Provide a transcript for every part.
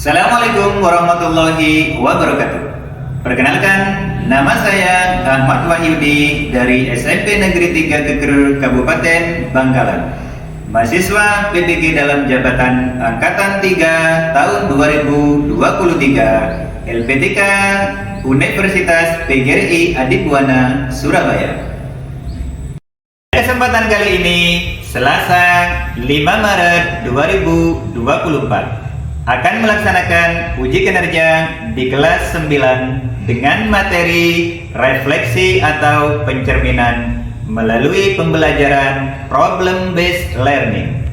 Assalamualaikum warahmatullahi wabarakatuh. Perkenalkan, nama saya Ahmad Wahyudi dari SMP Negeri 3 Geger, Kabupaten Bangkalan. Mahasiswa PPG dalam jabatan Angkatan 3 tahun 2023, LPTK Universitas PGRI Adipwana, Surabaya. Kesempatan kali ini, Selasa 5 Maret 2024, akan melaksanakan uji kinerja di kelas 9 dengan materi refleksi atau pencerminan melalui pembelajaran problem based learning.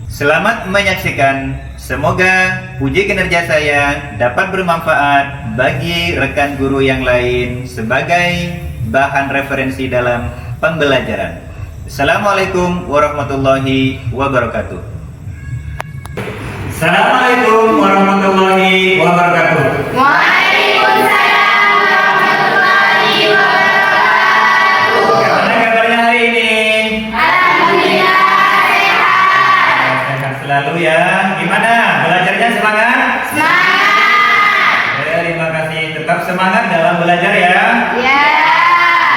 Selamat menyaksikan. Semoga uji kinerja saya dapat bermanfaat bagi rekan guru yang lain sebagai bahan referensi dalam pembelajaran. Assalamualaikum warahmatullahi wabarakatuh. Assalamualaikum warahmatullahi wabarakatuh. Waalaikumsalam warahmatullahi wabarakatuh. Bagaimana kabarnya hari ini? Alhamdulillah sehat. Sehat selalu ya. Gimana? Belajarnya semangat? Semangat. Terima kasih. Tetap semangat dalam belajar ya. Ya.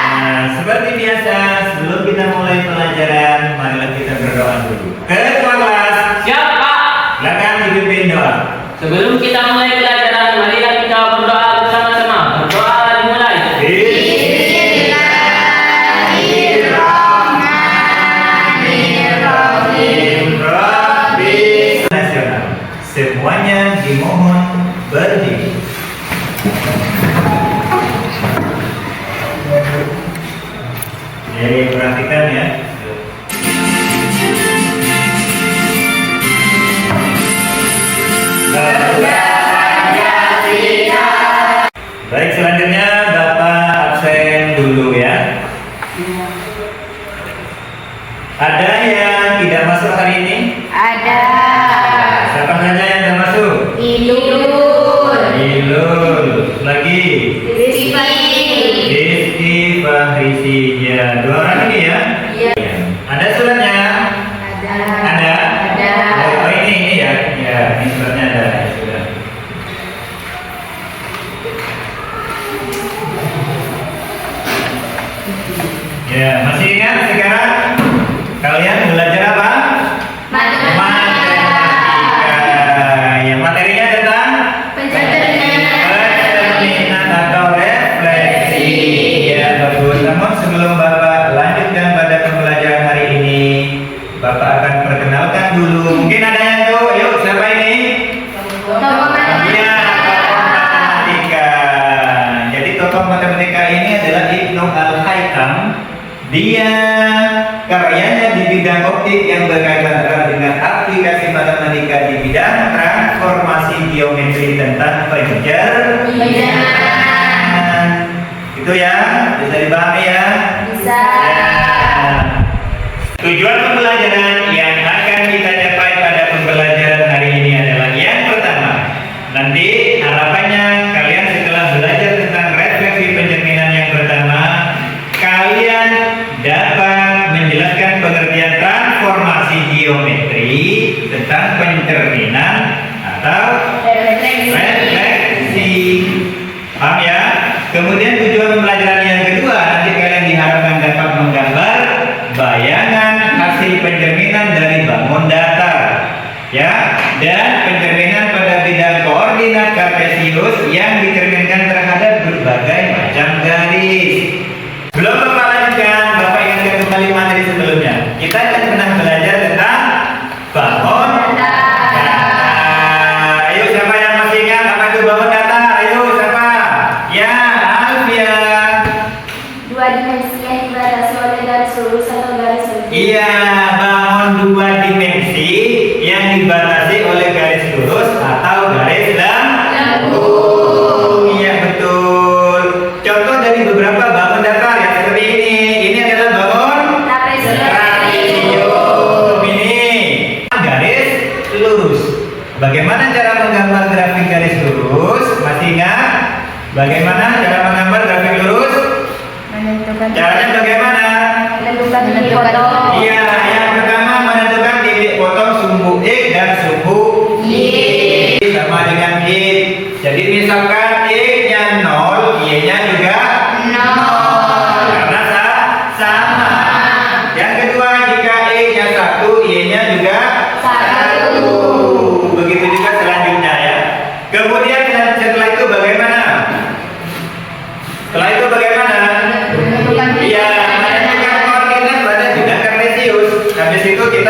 Nah, seperti biasa, sebelum kita mulai pelajaran, marilah kita berdoa dulu. Ketua kelas, Siap, Pak. silakan dipimpin doa. Sebelum kita mulai pelajaran, marilah kita berdoa bersama-sama. Berdoa dimulai. Bismillahirrahmanirrahim. Rabbis nasional. Semuanya dimohon berdiri. Jadi perhatikan ya. Baik, selanjutnya Bapak absen dulu ya. Ada yang tidak masuk hari ini? Ada Siapa saja yang tidak masuk? Ilur, Ilul. Lagi Rizki, Rizki Fahrisi. Ya, dua orang ini ya. Iya. Ada suratnya? Ada? Ada. Oh, ini ya. Ya, ini suratnya ada. Ya, sudah. Ya, masih ingat sekarang kalian belajar apa? Matematika. Ya, materinya tentang pencerminan atau refleksi. Ya, bagus. Namun sebelum Bapak lanjutkan pada pembelajaran hari ini, Bapak akan perkenalkan dulu. Mungkin ada yang tahu. Yuk, siapa ini? Iya, tokoh matematika. Jadi tokoh matematika ini adalah Ibnu Al-Haytham. Dia karyanya di bidang optik yang berkaitan erat dengan aplikasi matematika di bidang transformasi geometri tentang pencerminan. Itu ya, bisa dipahami ya? Bisa. Ya. Tujuan pembelajaran yang akan kita capai pada pembelajaran hari ini adalah yang pertama, nanti harapannya kalian setelah belajar tentang refleksi pencerminan yang pertama, kalian dapat menjelaskan pengertian transformasi geometri tentang pencerminan atau refleksi. Paham ya? Kemudian tujuan pembelajaran yang kedua, nanti kalian diharapkan dapat menggambar bayangan hasil pencerminan dari bangun datar, ya, dan pencerminan pada bidang koordinat kartesius yang dicerminkan terhadap berbagai macam garis. Belum Bapak lanjutkan, Bapak ingatkan kembali materi sebelumnya. Kita akan pernah belajar tentang bangun datar. Ayo, siapa yang masih ingat apa itu bangun datar? Ayo, siapa? Ya, Alfia. Dua dimensi yang dibatasi oleh garis lurus atau garis lurus. Iya, bangun dua dimensi yang dibatasi oleh garis lurus atau garis lengkung. Iya, betul. Contoh dari beberapa bangun datar ya seperti ini. Ini adalah bangun trapesium. Ini garis lurus. Bagaimana cara menggambar grafik garis lurus? Masih ingat? Bagaimana cara menggambar grafik lurus? Menentukan Caranya bagaimana? menentukan titik potong. Iya, yang pertama menentukan titik potong sumbu X dan sumbu Y.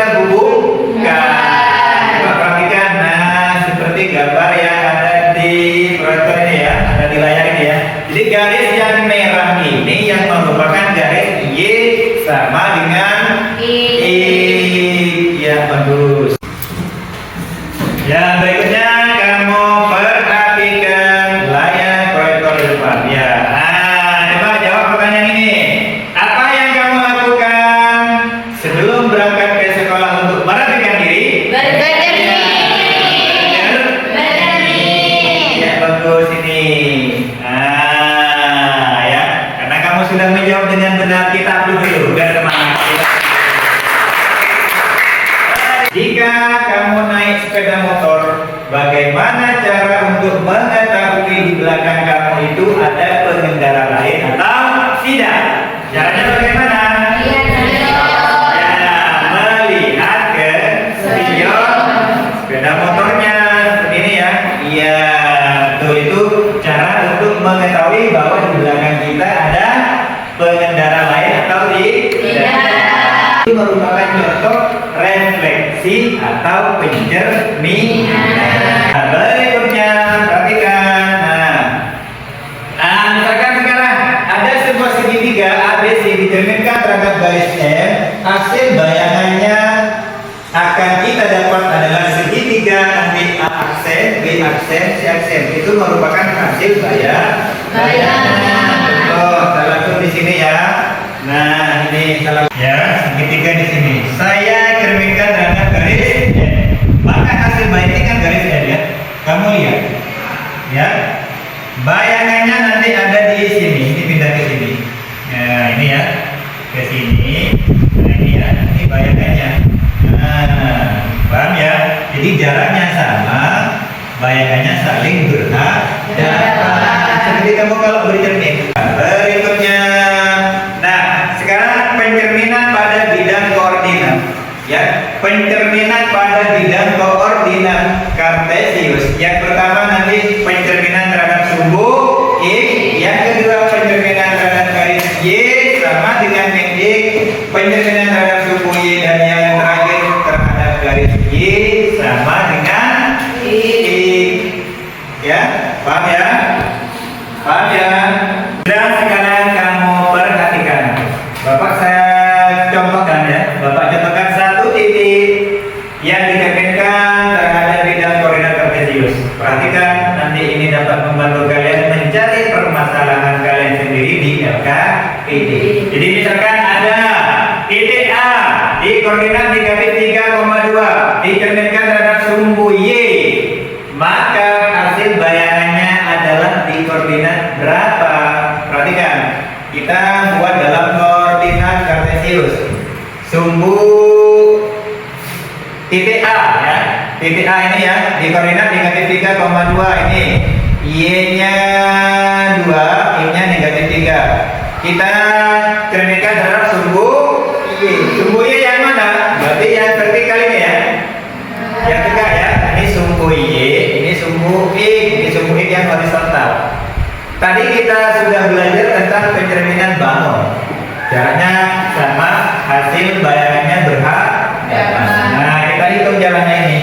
kita hubungkan. Coba perhatikan, nah seperti gambar yang ada di proyektor ini ya, ada di layar ini ya. Jadi garis yang merah ini yang merupakan garis Y sama dengan ya bagus. Yang berikutnya kamu perhatikan layar proyektor di depan ya. Nah, coba jawab pertanyaan ini. Apa yang kamu lakukan sebelum berangkat ke sekolah untuk merapikan diri? Ya bagus ini. Nah, ya. Karena kamu sudah menjawab dengan benar, kita upload dulu biar semangat. Jika kamu naik sepeda motor, bagaimana cara untuk mengetahui di belakang kamu itu ada pengendara lain atau tidak? Caranya bagaimana? Ya, melihat ke spion sepeda motornya seperti ini ya. Iya, betul, itu cara untuk mengetahui bahwa di belakang kita ada pengendara lain atau tidak. Itu merupakan contoh refleksi atau pencerminan. Nah, berikutnya perhatikan. Nah, misalkan sekarang ada sebuah segitiga ABC dicerminkan terhadap garis M. Hasil bayangannya akan kita dapat adalah segitiga nanti A aksen, B aksen, C aksen. Itu merupakan hasil bayangan. Oh, kita langsung di sini ya. Nah, ini salah ya, segitiga di sini. Saya cerminkan terhadap garis M. Maka hasil bayangan ini kan garis M ya. Kamu lihat. Ya. Bayangannya nanti ada di sini. Ini pindah ke sini. Nah, ini ya. Ke sini. Nah, ini ya. Ini bayangannya. Nah, paham ya? Jadi jaraknya sama, bayangannya saling berhadapan. Seperti kamu kalau bercermin. Berikutnya. Nah, sekarang pencerminan pada bidang koordinat. Ya, pencerminan pada bidang koordinat kartesius. Yang pertama nanti pencerminan terhadap sumbu X, yang kedua pencerminan terhadap garis Y sama dengan X, pencerminan terhadap sumbu Y, dan yang terakhir terhadap garis Y sama dengan X. Ya, paham ya? Paham ya? Dan sekarang kamu perhatikan. Bapak saya contohkan ya. Bapak contohkan satu titik yang dicerminkan terhadap bidang koordinat kartesius. Perhatikan, nanti ini dapat membantu kalian mencari permasalahan kalian sendiri di LKPD. Jadi misalkan ada titik A di koordinat negatif 3,2 dicerminkan terhadap sumbu Y, maka hasil bayangannya adalah di koordinat berapa? Perhatikan, kita buat dalam koordinat kartesius. Sumbu titik A ya. Titik A ini ya di koordinat negatif 3,2 ini. Y-nya 2, Y-nya negatif 3. Kita cerminkan terhadap sumbu Y. Sumbu Y yang mana? Berarti yang vertikal ini ya. Yang tegak ya. Ini sumbu Y, ini sumbu X, ini sumbu X yang horizontal. Tadi kita sudah belajar tentang pencerminan bangun. Jaraknya sama, hasil bayangannya berhadapan. Nah, kita hitung jalannya ini.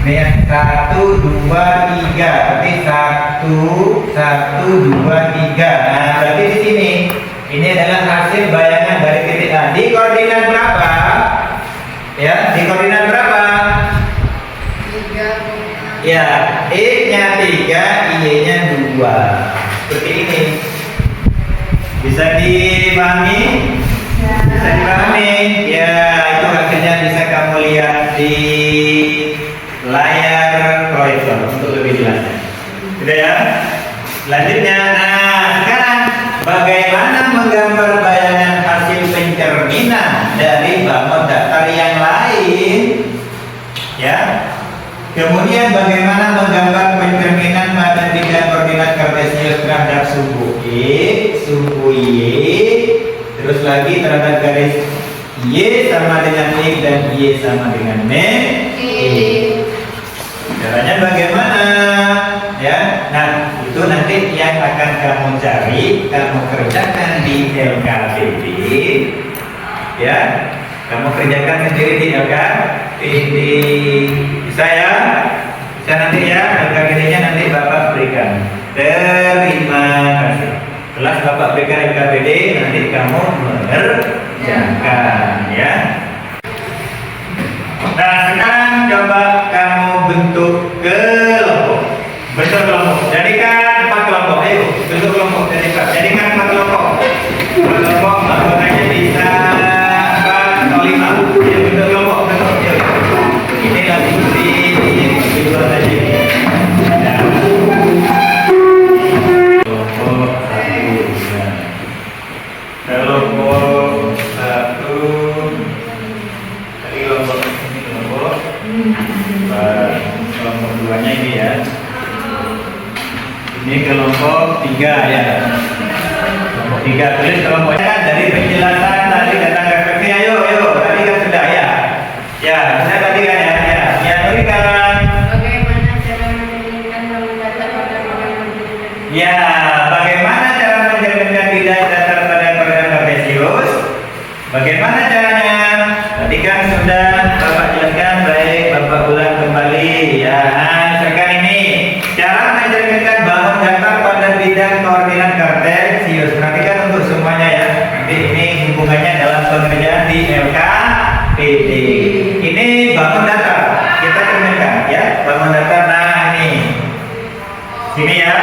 Ini yang 1, 2, 3. Berarti 1, 1, 2, 3. Nah, berarti di sini. Ini adalah hasil bayangan dari titik A. Di koordinat berapa? Ya, di koordinat berapa? 3. Ya, X-nya 3, Y-nya 2. Seperti ini. Bisa dipahami? Bisa dipahami? Ya, itu hasilnya bisa kamu lihat di layar proyektor untuk lebih jelasnya. Sudah ya? Selanjutnya, nah sekarang bagaimana menggambar bayangan hasil pencerminan dari bangun datar yang lain? Ya. Kemudian bagaimana menggambar pencerminan pada bidang koordinat kartesius terhadap sumbu X, sumbu Y, terus lagi terhadap garis Y sama dengan X dan Y sama dengan X. Caranya bagaimana? Ya, nah itu nanti yang akan kamu cari, kamu kerjakan di LKPD. Ya, Kamu kerjakan sendiri di LK PD. Bisa ya? Bisa nanti ya, LKPD-nya nanti Bapak berikan. Terima kasih. Kelas Bapak berikan LKPD, nanti kamu mengerjakan ya. Nah, sekarang coba kamu bentuk kelompok. Bentuk kelompok. Jadikan 4 kelompok. Ayo, bentuk kelompok. Jadikan 4 kelompok. Kelompok anggotanya bisa 4 atau 5. Ya, bentuk kelompok. Bentuk. Yuk. Ini lagi di luar tadi. Ya. Kelompok 1. Ya. Kelompok 1. Tadi kelompok ini kelompok. Kelompok 2-nya ini ya. Ini kelompok 3 ya. Kelompok 3 tulis kelompoknya kan dari penjelasan tadi datang ke KPD. Ayo, tadi kan sudah ya. Ya, saya tadi kan ya. Ya, berikan. Bagaimana cara mencerminkan bangun datar pada program kartesius? Ya, bagaimana cara mencerminkan bidang datar pada program kartesius? Bagaimana caranya? Tadi kan sudah Bapak jelaskan, baik Bapak ulang kembali ya. Sekarang ini cara mencerminkan bangun datar pada bidang koordinat kartesius. Perhatikan untuk semuanya ya. Nanti ini hubungannya dalam pengerjaan di LKPD. Ini bangun datar. Kita cerminkan ya, bangun datar. Nah, ini. Sini ya.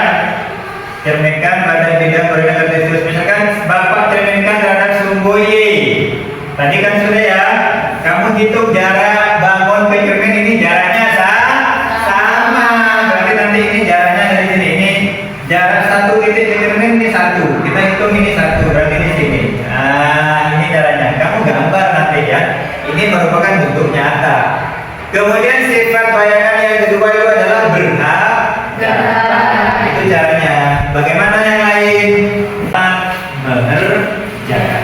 Cerminkan pada bidang koordinat kartesius. Misalkan Bapak cerminkan terhadap sumbu Y. Tadi kan sudah ya. Kamu hitung jarak bangun ke cermin ini jaraknya sama. Berarti nanti ini jaraknya dari sini. Ini jarak 1 titik ke cermin ini 1. Kita hitung ini 1. Berarti di sini. Nah, ini jaraknya. Kamu gambar nanti ya. Ini merupakan bentuk nyata. Kemudian sifat bayangan yang kedua itu adalah berharap. Itu caranya. Bagaimana yang lain? Mengerjakan.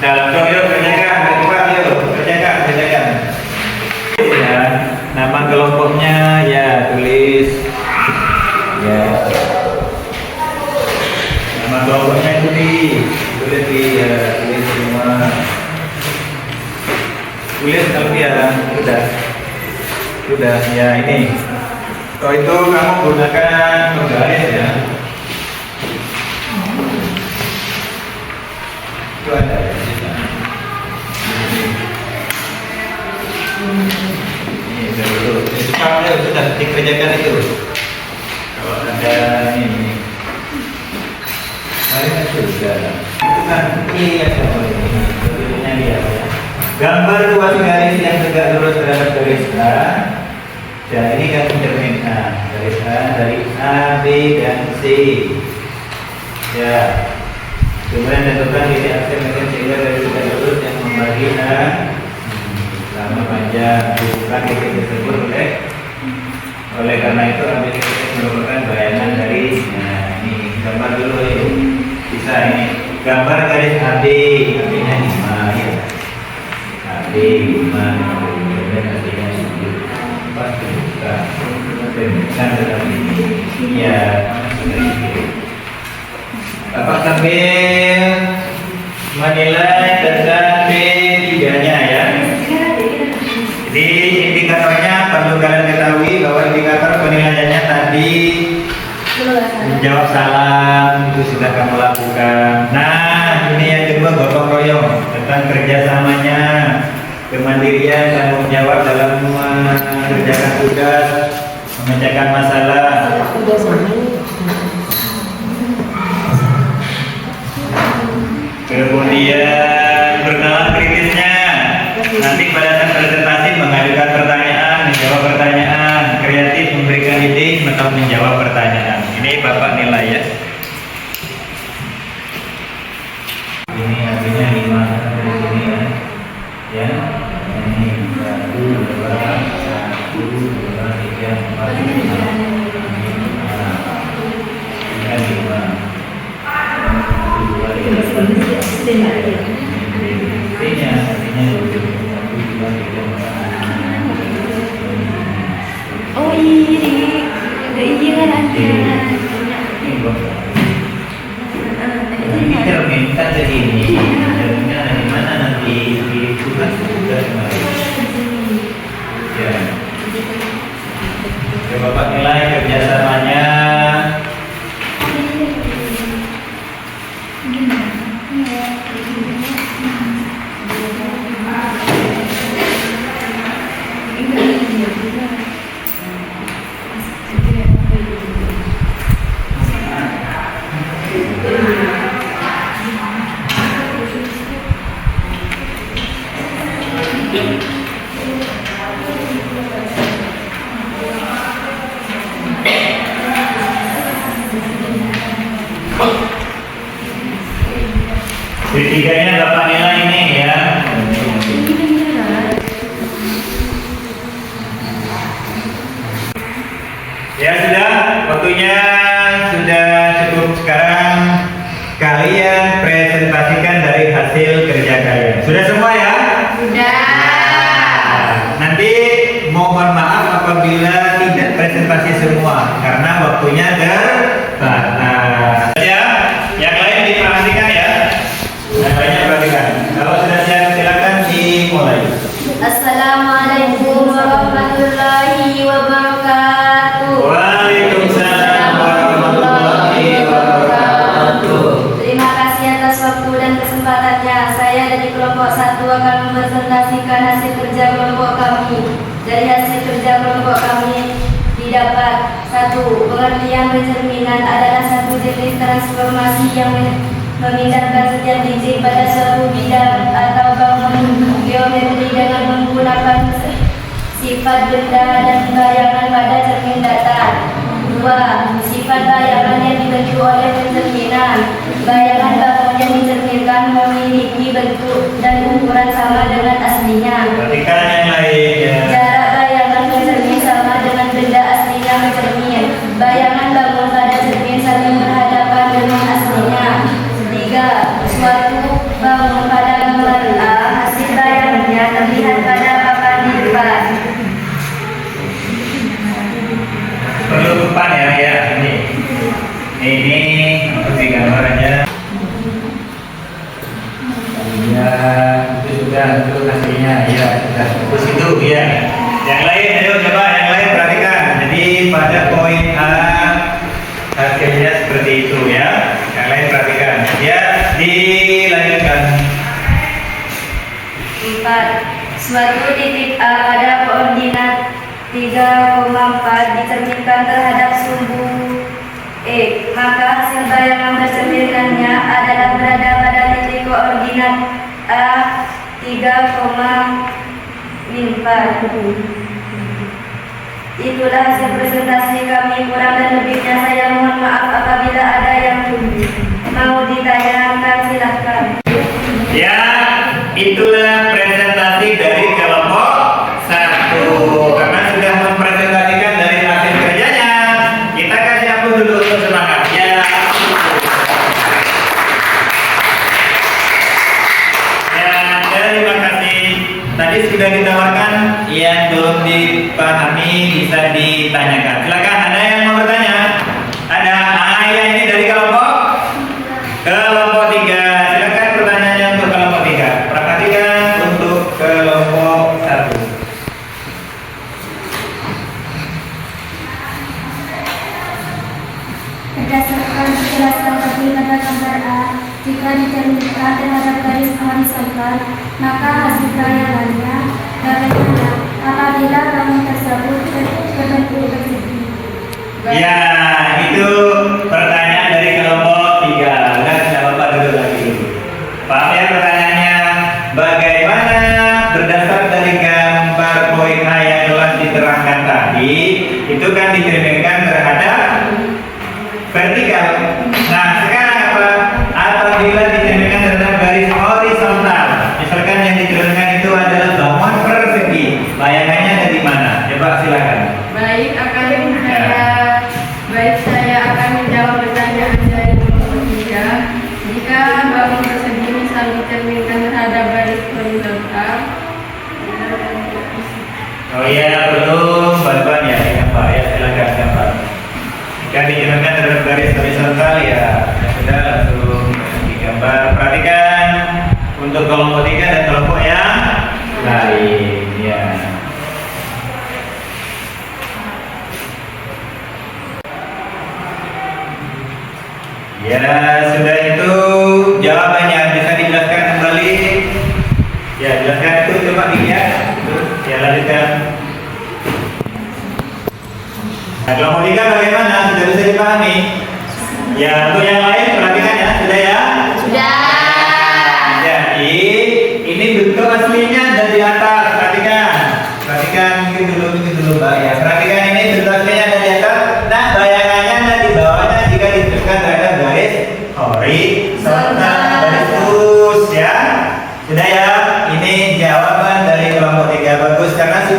Dalam yuk kerjakan. Kerjakan. Ya, nama kelompoknya ya tulis. Ya. Nama kelompoknya tulis semua. Tulis kalau ya sudah ya ini. Kalau itu kamu gunakan penggaris ya. Itu ada ya. Ini dulu. Itu kalau sudah dikerjakan itu. Kalau ada ini. Ini sudah. Itu kan iya sama ini. Bentuknya dia. Gambar 2 garis yang tegak lurus terhadap garis A. Dan ini kan cermin A. Garis A dari A, B, dan C. Ya. Kemudian tentukan titik aksen mesin sehingga garis tegak lurus yang membagi A selama panjang. Bukan titik tersebut oleh karena itu ambil titik merupakan bayangan garis. Nah, ini gambar dulu ya. Bisa ini. Gambar garis AB. AB-nya 5 ya. AB 5. Kemudian AB-nya 10. Pas kita temukan dalam ini ya. Bapak sambil menilai tentang B3-nya ya. Jadi indikatornya perlu kalian ketahui bahwa indikator penilaiannya tadi menjawab salam itu sudah kamu lakukan. Nah, ini yang kedua gotong royong tentang kerjasamanya, kemandirian dan menjawab dalam mengerjakan tugas, memecahkan masalah. Kemudian berkenalan kritisnya. Nanti pada saat presentasi mengajukan pertanyaan, menjawab pertanyaan, kreatif memberikan ide atau menjawab pertanyaan. Ini Bapak nilai ya. Ini artinya 5 dari sini ya. Ya. Ini 1, 2, 1, 2, 3, 4, 5. Ini kan 5. 2, 3, 4. Ini artinya 1, 2, 3, 4. Oh ini, iya kan ada. Ini cermin kan segini. Cerminnya di mana nanti di Setiganya Bapak nilai ini ya. Ya sudah, waktunya sudah cukup. Sekarang kalian presentasikan dari hasil kerja kalian. Sudah semua ya? Sudah. Nanti mohon maaf apabila tidak presentasi semua karena waktunya terbatas. Ya, yang lain diperhatikan ya. Yang lainnya perhatikan. Kalau sudah siap silakan dimulai. Assalamualaikum warahmatullahi wabarakatuh. Waalaikumsalam warahmatullahi wabarakatuh. Terima kasih atas waktu dan kesempatannya. Saya dari kelompok 1 akan mempresentasikan hasil kerja kelompok kami. Dari hasil kerja kelompok kami didapat 1. Pengertian pencerminan adalah satu jenis transformasi yang memindahkan setiap biji pada suatu bidang atau bangunan geometri dengan menggunakan sifat benda dan bayangan pada cermin datar. 2. Sifat bayangan yang dibentuk oleh pencerminan. Bayangan bangun yang dicerminkan memiliki bentuk dan ukuran sama dengan aslinya. Perhatikan yang lain ya. Jarak bayangan pencermin sama dengan benda aslinya pencermin. Bayangan bangun pada cermin saling berhadapan dengan aslinya. 3. Suatu bangun pada gambar A, hasil bayangannya terlihat pada papan di depan. Perlu depan ya ini untuk gambarannya. Ya itu sudah untuk hasilnya ya sudah terus itu ya. Yang lain ayo coba yang lain perhatikan. Jadi pada poin A hasilnya seperti itu ya. Yang lain perhatikan ya, dilanjutkan. 4. Suatu titik A pada koordinat 3,4 dicerminkan terhadap sumbu E, maka hasil bayangan bercerminannya adalah berada pada titik koordinat A 3,4. Itulah hasil presentasi kami. Kurang dan lebihnya saya mohon maaf. Apabila ada yang mau ditayangkan silahkan. Ya, itulah presentasi dari kelompok 1. Karena sudah mempresentasikan dari hasil kerjanya, kita kasih aplaus dulu untuk semangat. Ya. Ya, terima kasih. Tadi sudah ditawarkan, yang belum dipahami bisa ditanyakan. Silakan, ada yang mau bertanya? Ada? Ya ini dari kelompok 3. Silakan pertanyaannya untuk kelompok 3. Perhatikan untuk kelompok 1. Berdasarkan penjelasan tadi pada gambar A, jika dicerminkan terhadap garis horizontal, maka hasil bayangannya bagaimana apabila bangun tersebut berbentuk persegi? Ya, itu pertanyaan dari kelompok 3. Udah, tidak apa-apa dulu lagi. Paham ya pertanyaannya? Bagaimana berdasar dari gambar poin A yang telah diterangkan tadi, itu kan dicerminkan terhadap vertikal. Nah, sekarang apa? Apabila dicerminkan terhadap garis horizontal, misalkan yang dicerminkan itu adalah bangunan persegi, bayangannya ada di mana? Coba silakan. Saya akan menjawab pertanyaan dari kelompok 3. Jika bangun persegi misal dicerminkan terhadap garis horizontal. Oh iya, belum bantuan ya, gambar ya, silakan gambar. Jika dicerminkan terhadap garis horizontal ya sudah langsung digambar. Perhatikan untuk kelompok 3 dan kelompok yang lain ya. Ya sudah itu jawabannya, bisa dijelaskan kembali. Ya jelaskan itu coba dilihat. Ya lanjutkan. Nah, kelompok 3 bagaimana? Sudah bisa dipahami? Ya untuk yang lain perhatikan ya, sudah ya? Sudah. Jadi ini bentuk aslinya ada di atas. Perhatikan mungkin dulu Mbak ya. Perhatikan ini bentuk aslinya ada di atas. Nah bayangannya ada di bawahnya jika ditentukan terhadap garis horizontal, garis lurus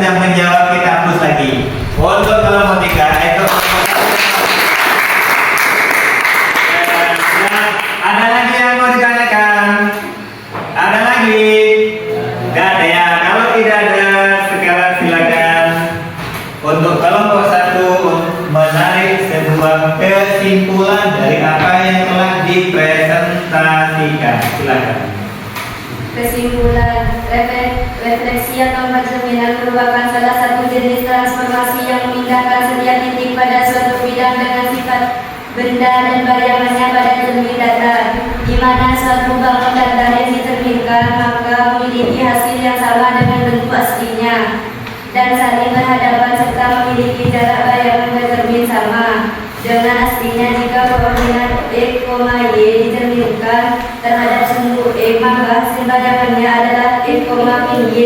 sudah menjawab kita hapus lagi. Untuk kelompok 3 itu ada lagi yang mau ditanyakan? Ada lagi? Gak ada ya. Kalau tidak ada, sekarang silakan untuk kelompok 1 menarik sebuah kesimpulan dari apa yang telah dipresentasikan. Silakan. Kesimpulan, refleksi atau pencerminan merupakan salah satu jenis transformasi yang memindahkan setiap titik pada suatu bidang dengan sifat benda dan bayangannya pada cermin datar, di mana suatu bangun datar yang dicerminkan maka memiliki hasil yang sama dengan bentuk aslinya dan saling berhadapan serta memiliki jarak bayangan ke cermin sama dengan aslinya. Jika koordinat X, Y dicerminkan terhadap sumbu X, maka hasil bayangannya adalah X, Y.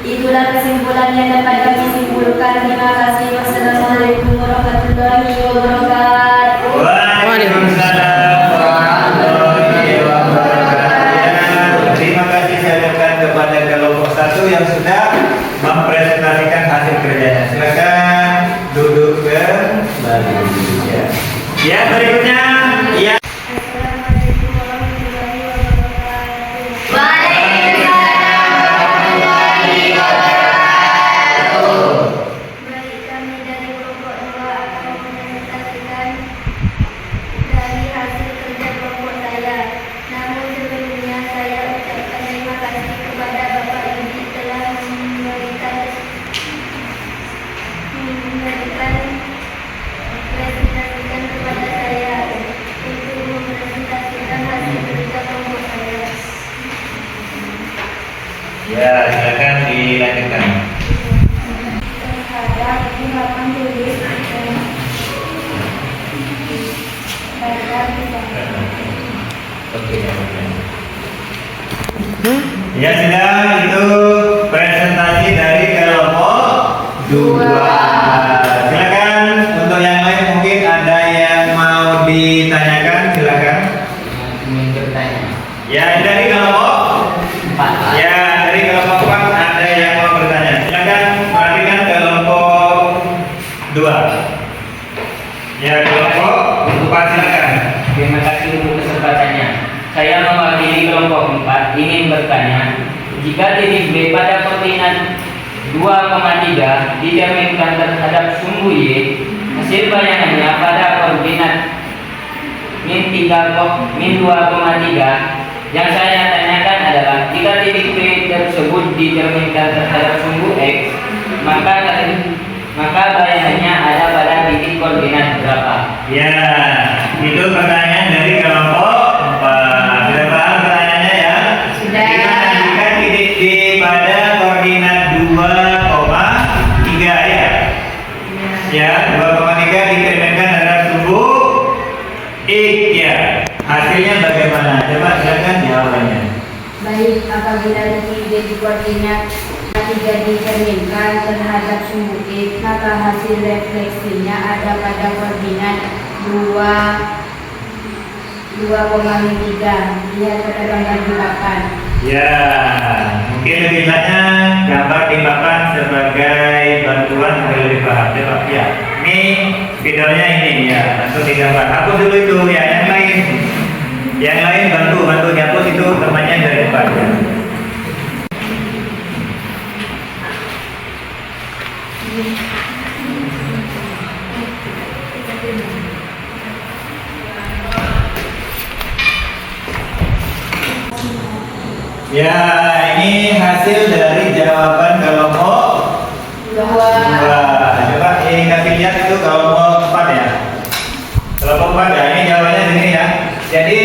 Itulah kesimpulan yang dapat kami simpulkan. Terima kasih. Wassalamualaikum warahmatullahi wabarakatuh. Waalaikumsalam warahmatullahi wabarakatuh. Terima kasih saya ucapkan kepada kelompok 1 yang sudah mempresentasikan hasil kerjanya. Silakan duduk kembali. Ya, berikutnya ya. Assalamualaikum warahmatullahi wabarakatuh. Baik, kami dari kelompok 2 akan mempresentasikan dari hasil kerja kelompok saya. Namun sebelumnya saya ucapkan terima kasih kepada Bapak Yudi telah memberikan presentasikan kepada saya untuk mempresentasikan hasil kerja kelompok saya. Ya, silakan dilanjutkan. Terhadap ungkapan tulis Oke. Ya sudah, itu presentasi dari kelompok 2. Silakan untuk yang lain mungkin ada yang mau ditanyakan, silakan. Ingin bertanya. Ya dari kelompok 4. Ya dari kelompok 4 ada yang mau bertanya. Silakan perhatikan kelompok 2. Ya kelompok 4 silakan. Terima kasih untuk kesempatannya. Saya mewakili kelompok 4 ingin bertanya, jika titik B pada koordinat 2,3 dicerminkan terhadap sumbu Y, hasil bayangannya pada koordinat min 2,3. Yang saya tanyakan adalah, jika titik B tersebut dicerminkan terhadap sumbu X, maka bayangannya ada pada titik koordinat berapa? Ya, itu pertanyaan dari kelompok 4. Sudah paham pertanyaannya ya? Sudah. Jika titik D pada koordinat 2,3 ya? Ya, 2,3 dicerminkan terhadap sumbu X ya. Hasilnya bagaimana? Coba silakan jawabannya. Baik, apabila titik D di koordinat 3 dicerminkan terhadap sumbu X, maka hasil refleksinya ada pada koordinat 2,3. Lihat pada gambar di papan. Ya, mungkin lebih banyak gambar di papan sebagai bantuan agar lebih paham. Coba ya, ini videonya ini ya, langsung digambar. Hapus dulu itu ya, yang lain bantu dihapus itu temannya dari depan ya. Ya, ini hasil dari jawaban kelompok 2. Coba ini kasih lihat itu kelompok 4 ya. Kelompok 4 ya, ini jawabannya di sini ya. Jadi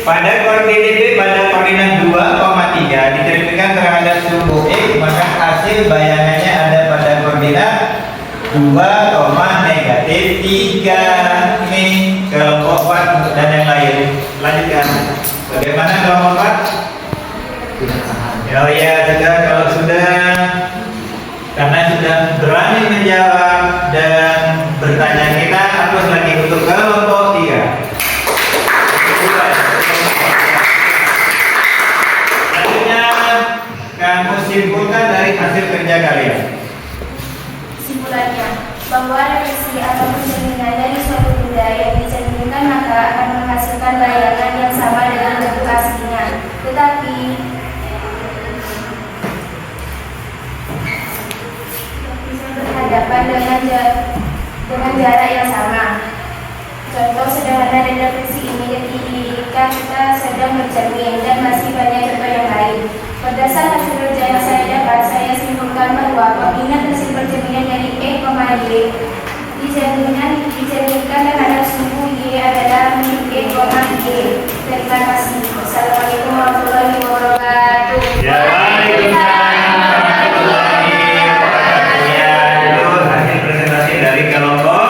pada koordinat 2,3 dicerminkan terhadap sumbu X, maka hasil bayangannya ada pada koordinat 2,-3. Ini kelompok 4 dan yang lain. Lanjutkan. Bagaimana kelompok 4? Oh ya, sudah. Kalau sudah, karena sudah berani menjawab dan bertanya, kita hapus lagi untuk kelompok 3. Selanjutnya kamu simpulkan dari hasil kerja kalian. Kesimpulannya, bahwa refleksi atau pencerminan dari suatu benda yang dicerminkan maka akan menghasilkan bayangan yang sama dengan bentuk aslinya. Tetapi bisa berhadapan dengan jarak yang sama. Contoh sederhana dari refleksi ini ketika kita sedang bercermin, dan masih banyak contoh yang lain. Berdasar hasil kerja yang saya dapat, saya simpulkan bahwa pengingat hasil percerminan dari E, Y dicerminkan terhadap sumbu Y adalah milik E, Y. Terima kasih. Assalamualaikum warahmatullahi wabarakatuh. Ya, waalaikumsalam warahmatullahi wabarakatuh. Ya, itu hasil presentasi dari kelompok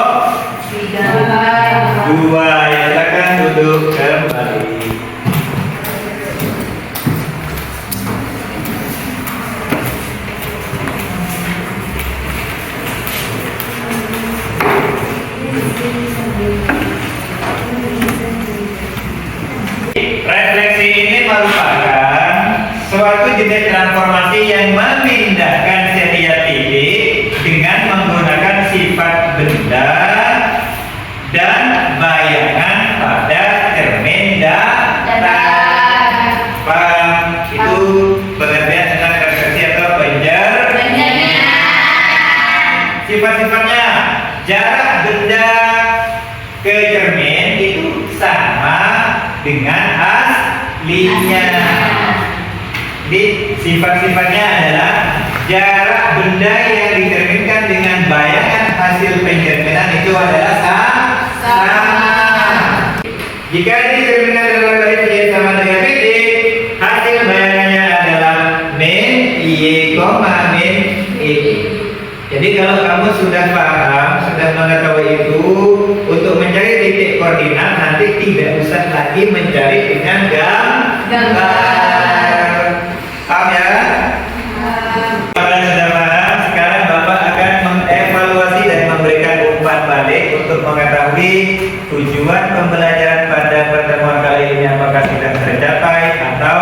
2. Ya, silakan duduk kembali. Refleksi ini merupakan suatu jenis transformasi yang memindahkan setiap titik dengan menggunakan sifat benda dan bayangan pada cermin datar. Paham? Itu pengertian tentang refleksi atau pencerminan. Sifat-sifatnya, jarak benda ke cermin itu sama dengan aslinya. Jadi sifat-sifatnya adalah jarak benda yang dicerminkan dengan bayangan hasil pencerminan itu adalah sama. Jika dicerminkan dalam garis Y sama dengan PD, hasil bayangannya adalah min Y, min I. Jadi kalau kamu sudah paham, sudah mengetahui itu, untuk mencari titik koordinat nanti tidak usah lagi mencari dengan gambar. Paham ya? Kalian sudah paham? Sekarang Bapak akan mengevaluasi dan memberikan umpan balik untuk mengetahui tujuan pembelajaran pada pertemuan kali ini apakah sudah tercapai atau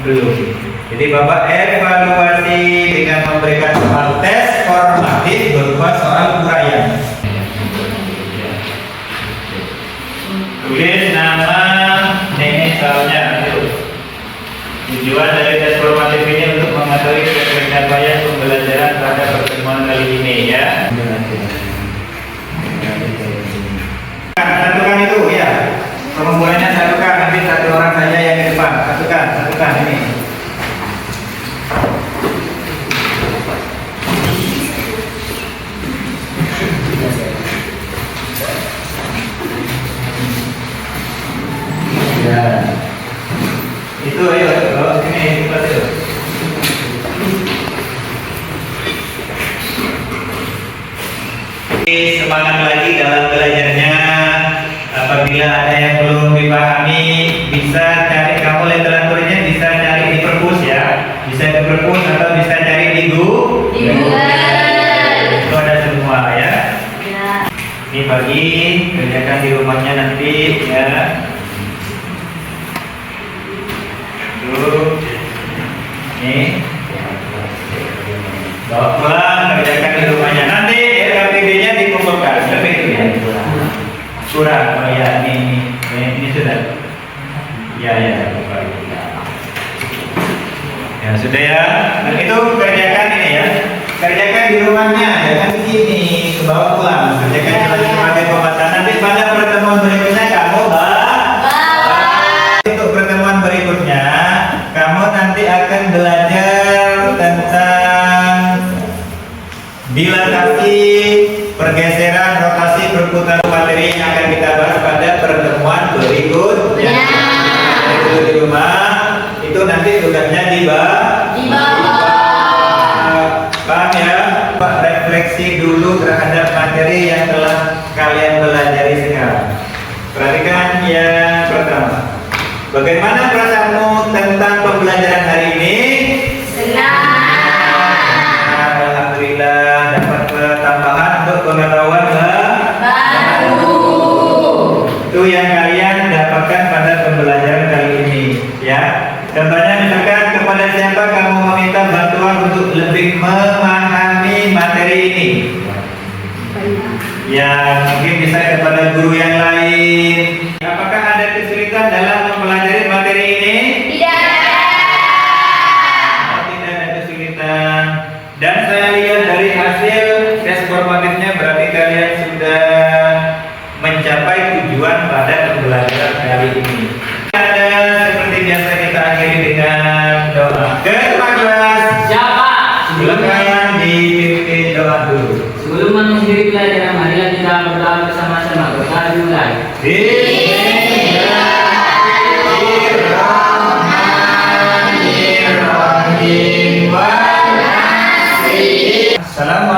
belum. Jadi Bapak evaluasi dengan memberikan soal tes formatif berupa soal uraian. Tulis nama misalnya. Tujuan dari tes formatif ini untuk mengetahui pencapaian pembelajaran pada pertemuan kali ini ya. Satukan itu ya. Pengumpulannya satukan, nanti satu orang saja yang di depan. Satukan ini. Ya. Itu ayo, bawa sini kelas itu. Semangat lagi dalam belajarnya. Apabila ada yang belum dipahami, bisa cari, kamu literaturnya bisa cari di perpus ya. Bisa di perpus atau bisa cari di Google. Itu ada semua ya. Ini bagi kerjakan di rumahnya nanti ya. Nih, bawa pulang, kerjakan di rumahnya. Nanti LKPD-nya dikumpulkan. Lebih ya. Kurang, oh ya, ini sudah. Ya. Ya sudah ya. Dan itu kerjakan ini ya. Kerjakan di rumahnya, jangan di sini. Bawa pulang. Kerjakan sebagai pembahasan. Nanti pada pertemuan berikutnya kamu untuk pertemuan berikutnya kamu nanti akan belajar tentang dilatasi, pergeseran, rotasi, perputaran materi yang akan kita bahas pada pertemuan berikutnya. Itu di rumah, itu nanti tugasnya di bawah. Paham ya? Refleksi dulu terhadap materi yang telah kalian pelajari sekarang. Perhatikan yang pertama. Bagaimana perasaanmu tentang pembelajaran hari ini? Senang. Alhamdulillah dapat tambahan untuk pengetahuan baru. Itu yang kalian dapatkan pada pembelajaran kali ini, ya. Contohnya misalkan kepada siapa kamu meminta bantuan untuk lebih memahami Dan mungkin bisa kepada guru yang lain. Apakah ada kesulitan dalam mempelajari materi ini? Tidak. Tidak ada kesulitan. Dan saya lihat dari hasil tes formatifnya berarti kalian sudah mencapai tujuan pada pembelajaran kali ini. Ada seperti biasa kita akhiri dengan doa. Ketua kelas, Siapa? silakan dipimpin doa dulu. Sebelum mengakhiri pelajaran, marilah kita berdoa bersama-sama. Berdoa dimulai. Assalamualaikum